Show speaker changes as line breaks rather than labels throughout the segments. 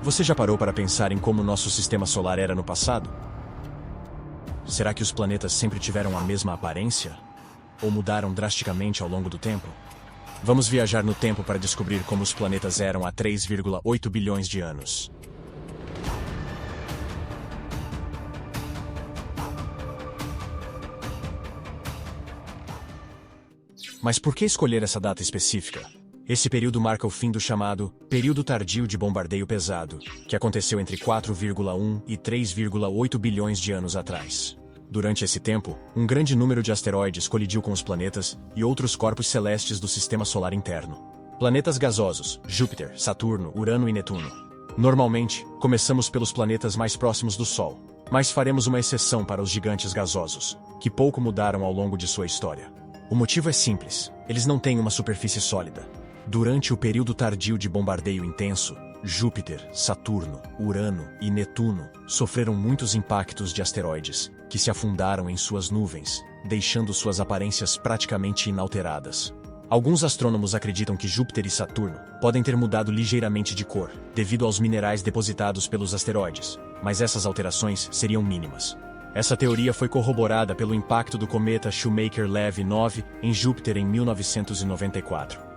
Você já parou para pensar em como nosso sistema solar era no passado? Será que os planetas sempre tiveram a mesma aparência? Ou mudaram drasticamente ao longo do tempo? Vamos viajar no tempo para descobrir como os planetas eram há 3,8 bilhões de anos. Mas por que escolher essa data específica? Esse período marca o fim do chamado período tardio de bombardeio pesado, que aconteceu entre 4,1 e 3,8 bilhões de anos atrás. Durante esse tempo, um grande número de asteroides colidiu com os planetas e outros corpos celestes do sistema solar interno. Planetas gasosos: Júpiter, Saturno, Urano e Netuno. Normalmente, começamos pelos planetas mais próximos do Sol, mas faremos uma exceção para os gigantes gasosos, que pouco mudaram ao longo de sua história. O motivo é simples: eles não têm uma superfície sólida. Durante o período tardio de bombardeio intenso, Júpiter, Saturno, Urano e Netuno sofreram muitos impactos de asteroides, que se afundaram em suas nuvens, deixando suas aparências praticamente inalteradas. Alguns astrônomos acreditam que Júpiter e Saturno podem ter mudado ligeiramente de cor, devido aos minerais depositados pelos asteroides, mas essas alterações seriam mínimas. Essa teoria foi corroborada pelo impacto do cometa Shoemaker-Levy 9 em Júpiter em 1994.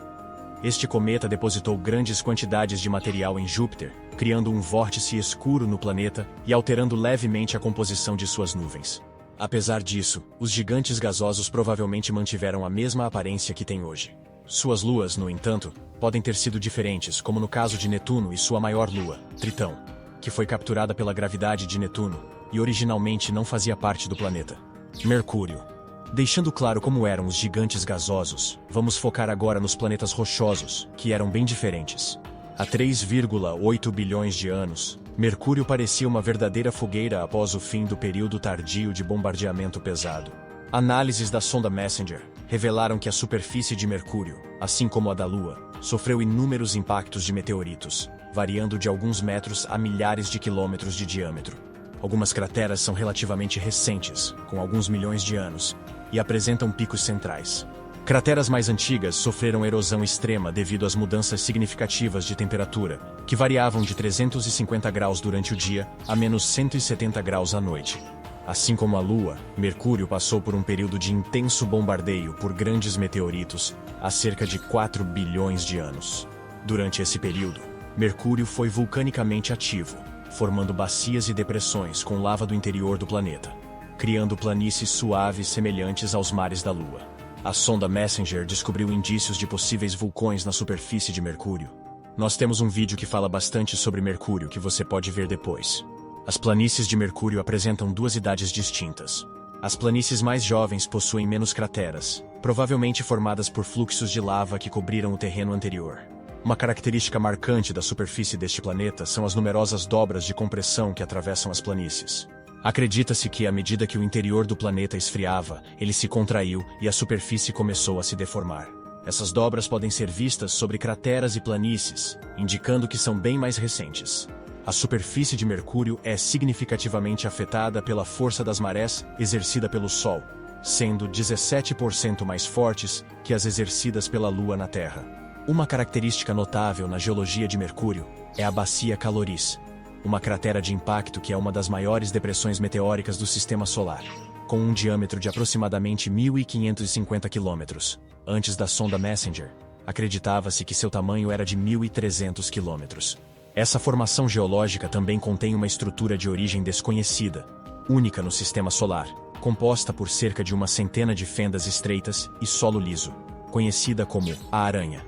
Este cometa depositou grandes quantidades de material em Júpiter, criando um vórtice escuro no planeta e alterando levemente a composição de suas nuvens. Apesar disso, os gigantes gasosos provavelmente mantiveram a mesma aparência que têm hoje. Suas luas, no entanto, podem ter sido diferentes, como no caso de Netuno e sua maior lua, Tritão, que foi capturada pela gravidade de Netuno e originalmente não fazia parte do planeta. Mercúrio. Deixando claro como eram os gigantes gasosos, vamos focar agora nos planetas rochosos, que eram bem diferentes. Há 3,8 bilhões de anos, Mercúrio parecia uma verdadeira fogueira após o fim do período tardio de bombardeamento pesado. Análises da sonda Messenger revelaram que a superfície de Mercúrio, assim como a da Lua, sofreu inúmeros impactos de meteoritos, variando de alguns metros a milhares de quilômetros de diâmetro. Algumas crateras são relativamente recentes, com alguns milhões de anos, e apresentam picos centrais. Crateras mais antigas sofreram erosão extrema devido às mudanças significativas de temperatura, que variavam de 350 graus durante o dia a menos 170 graus à noite. Assim como a Lua, Mercúrio passou por um período de intenso bombardeio por grandes meteoritos há cerca de 4 bilhões de anos. Durante esse período, Mercúrio foi vulcanicamente ativo, formando bacias e depressões com lava do interior do planeta, criando planícies suaves semelhantes aos mares da Lua. A sonda Messenger descobriu indícios de possíveis vulcões na superfície de Mercúrio. Nós temos um vídeo que fala bastante sobre Mercúrio que você pode ver depois. As planícies de Mercúrio apresentam duas idades distintas. As planícies mais jovens possuem menos crateras, provavelmente formadas por fluxos de lava que cobriram o terreno anterior. Uma característica marcante da superfície deste planeta são as numerosas dobras de compressão que atravessam as planícies. Acredita-se que, à medida que o interior do planeta esfriava, ele se contraiu e a superfície começou a se deformar. Essas dobras podem ser vistas sobre crateras e planícies, indicando que são bem mais recentes. A superfície de Mercúrio é significativamente afetada pela força das marés exercida pelo Sol, sendo 17% mais fortes que as exercidas pela Lua na Terra. Uma característica notável na geologia de Mercúrio é a Bacia Caloris, uma cratera de impacto que é uma das maiores depressões meteóricas do Sistema Solar, com um diâmetro de aproximadamente 1.550 quilômetros. Antes da sonda Messenger, acreditava-se que seu tamanho era de 1.300 quilômetros. Essa formação geológica também contém uma estrutura de origem desconhecida, única no Sistema Solar, composta por cerca de uma centena de fendas estreitas e solo liso, conhecida como a Aranha.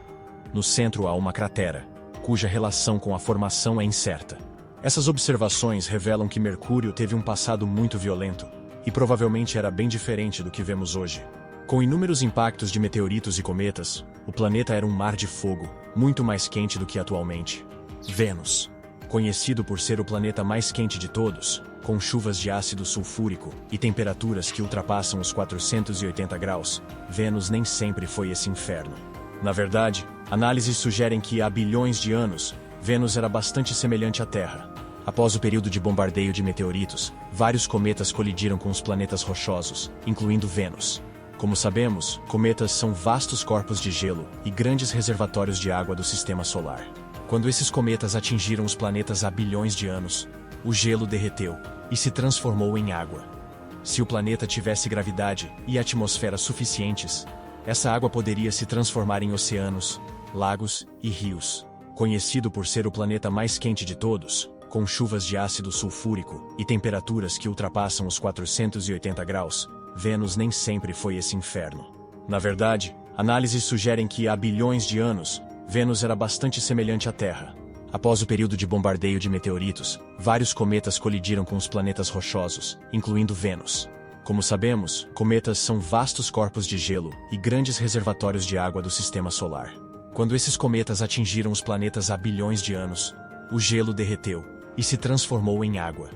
No centro há uma cratera, cuja relação com a formação é incerta. Essas observações revelam que Mercúrio teve um passado muito violento, e provavelmente era bem diferente do que vemos hoje. Com inúmeros impactos de meteoritos e cometas, o planeta era um mar de fogo, muito mais quente do que atualmente. Vênus. Conhecido por ser o planeta mais quente de todos, com chuvas de ácido sulfúrico e temperaturas que ultrapassam os 480 graus, Vênus nem sempre foi esse inferno. Na verdade, análises sugerem que há bilhões de anos, Vênus era bastante semelhante à Terra. Após o período de bombardeio de meteoritos, vários cometas colidiram com os planetas rochosos, incluindo Vênus. Como sabemos, cometas são vastos corpos de gelo e grandes reservatórios de água do Sistema Solar. Quando esses cometas atingiram os planetas há bilhões de anos, o gelo derreteu e se transformou em água. Se o planeta tivesse gravidade e atmosfera suficientes, essa água poderia se transformar em oceanos, lagos e rios. Conhecido por ser o planeta mais quente de todos, com chuvas de ácido sulfúrico e temperaturas que ultrapassam os 480 graus, Vênus nem sempre foi esse inferno. Na verdade, análises sugerem que há bilhões de anos, Vênus era bastante semelhante à Terra. Após o período de bombardeio de meteoritos, vários cometas colidiram com os planetas rochosos, incluindo Vênus. Como sabemos, cometas são vastos corpos de gelo e grandes reservatórios de água do sistema solar. Quando esses cometas atingiram os planetas há bilhões de anos, o gelo derreteu e se transformou em água.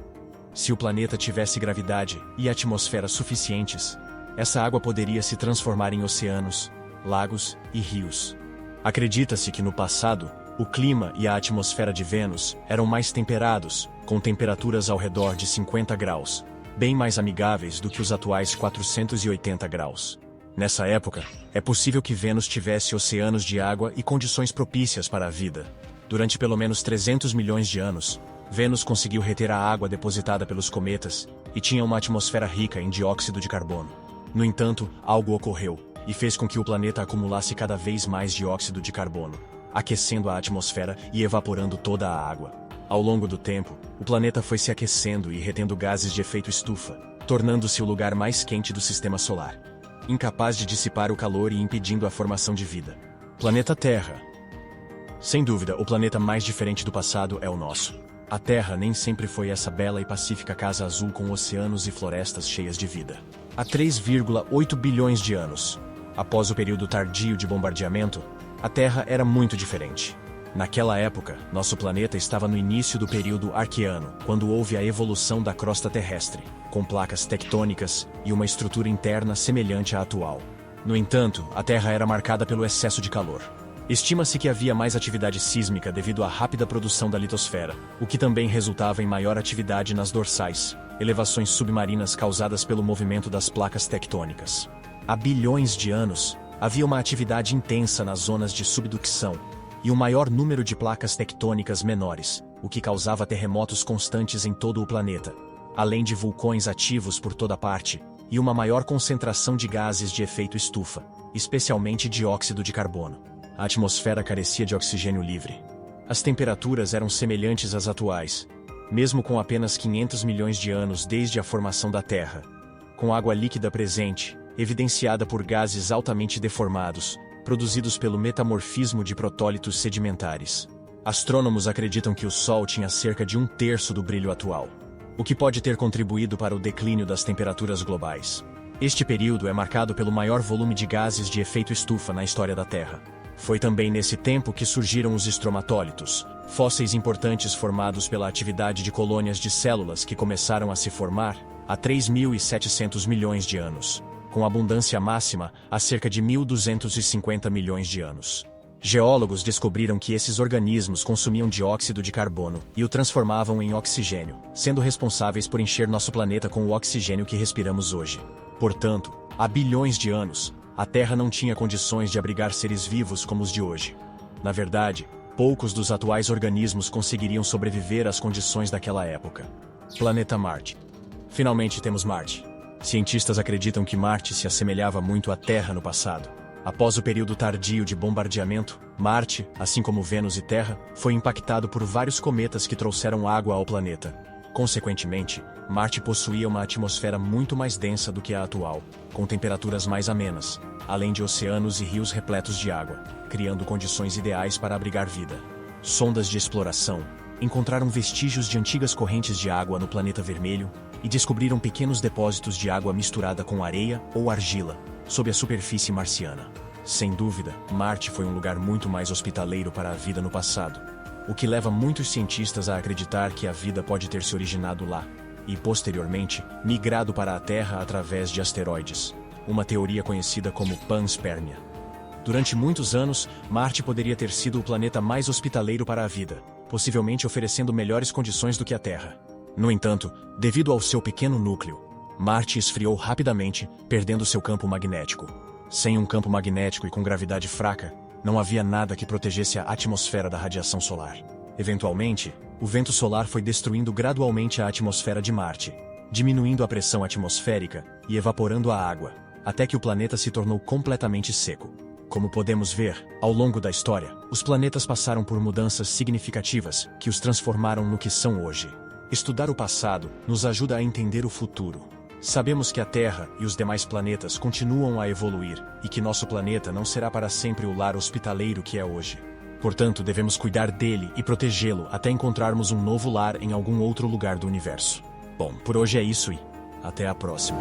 Se o planeta tivesse gravidade e atmosfera suficientes, essa água poderia se transformar em oceanos, lagos e rios. Acredita-se que no passado, o clima e a atmosfera de Vênus eram mais temperados, com temperaturas ao redor de 50 graus, bem mais amigáveis do que os atuais 480 graus. Nessa época, é possível que Vênus tivesse oceanos de água e condições propícias para a vida. Durante pelo menos 300 milhões de anos, Vênus conseguiu reter a água depositada pelos cometas e tinha uma atmosfera rica em dióxido de carbono. No entanto, algo ocorreu e fez com que o planeta acumulasse cada vez mais dióxido de carbono, aquecendo a atmosfera e evaporando toda a água. Ao longo do tempo, o planeta foi se aquecendo e retendo gases de efeito estufa, tornando-se o lugar mais quente do sistema solar, incapaz de dissipar o calor e impedindo a formação de vida. Planeta Terra. Sem dúvida, o planeta mais diferente do passado é o nosso. A Terra nem sempre foi essa bela e pacífica casa azul com oceanos e florestas cheias de vida. Há 3,8 bilhões de anos, após o período tardio de bombardeamento, a Terra era muito diferente. Naquela época, nosso planeta estava no início do período Arqueano, quando houve a evolução da crosta terrestre, com placas tectônicas e uma estrutura interna semelhante à atual. No entanto, a Terra era marcada pelo excesso de calor. Estima-se que havia mais atividade sísmica devido à rápida produção da litosfera, o que também resultava em maior atividade nas dorsais, elevações submarinas causadas pelo movimento das placas tectônicas. Há bilhões de anos, havia uma atividade intensa nas zonas de subducção, e um maior número de placas tectônicas menores, o que causava terremotos constantes em todo o planeta, além de vulcões ativos por toda parte, e uma maior concentração de gases de efeito estufa, especialmente dióxido de carbono. A atmosfera carecia de oxigênio livre. As temperaturas eram semelhantes às atuais, mesmo com apenas 500 milhões de anos desde a formação da Terra. Com água líquida presente, evidenciada por gases altamente deformados, produzidos pelo metamorfismo de protólitos sedimentares. Astrônomos acreditam que o Sol tinha cerca de 1/3 do brilho atual, o que pode ter contribuído para o declínio das temperaturas globais. Este período é marcado pelo maior volume de gases de efeito estufa na história da Terra. Foi também nesse tempo que surgiram os estromatólitos, fósseis importantes formados pela atividade de colônias de células que começaram a se formar há 3.700 milhões de anos, com abundância máxima há cerca de 1.250 milhões de anos. Geólogos descobriram que esses organismos consumiam dióxido de carbono e o transformavam em oxigênio, sendo responsáveis por encher nosso planeta com o oxigênio que respiramos hoje. Portanto, há bilhões de anos, a Terra não tinha condições de abrigar seres vivos como os de hoje. Na verdade, poucos dos atuais organismos conseguiriam sobreviver às condições daquela época. Planeta Marte. Finalmente temos Marte. Cientistas acreditam que Marte se assemelhava muito à Terra no passado. Após o período tardio de bombardeamento, Marte, assim como Vênus e Terra, foi impactado por vários cometas que trouxeram água ao planeta. Consequentemente, Marte possuía uma atmosfera muito mais densa do que a atual, com temperaturas mais amenas, além de oceanos e rios repletos de água, criando condições ideais para abrigar vida. Sondas de exploração encontraram vestígios de antigas correntes de água no planeta vermelho e descobriram pequenos depósitos de água misturada com areia ou argila, sob a superfície marciana. Sem dúvida, Marte foi um lugar muito mais hospitaleiro para a vida no passado, o que leva muitos cientistas a acreditar que a vida pode ter se originado lá e, posteriormente, migrado para a Terra através de asteroides, uma teoria conhecida como panspermia. Durante muitos anos, Marte poderia ter sido o planeta mais hospitaleiro para a vida, possivelmente oferecendo melhores condições do que a Terra. No entanto, devido ao seu pequeno núcleo, Marte esfriou rapidamente, perdendo seu campo magnético. Sem um campo magnético e com gravidade fraca, Não havia nada que protegesse a atmosfera da radiação solar. Eventualmente, o vento solar foi destruindo gradualmente a atmosfera de Marte, diminuindo a pressão atmosférica e evaporando a água, até que o planeta se tornou completamente seco. Como podemos ver, ao longo da história, os planetas passaram por mudanças significativas que os transformaram no que são hoje. Estudar o passado nos ajuda a entender o futuro. Sabemos que a Terra e os demais planetas continuam a evoluir e que nosso planeta não será para sempre o lar hospitaleiro que é hoje. Portanto, devemos cuidar dele e protegê-lo até encontrarmos um novo lar em algum outro lugar do universo. Bom, por hoje é isso e até a próxima.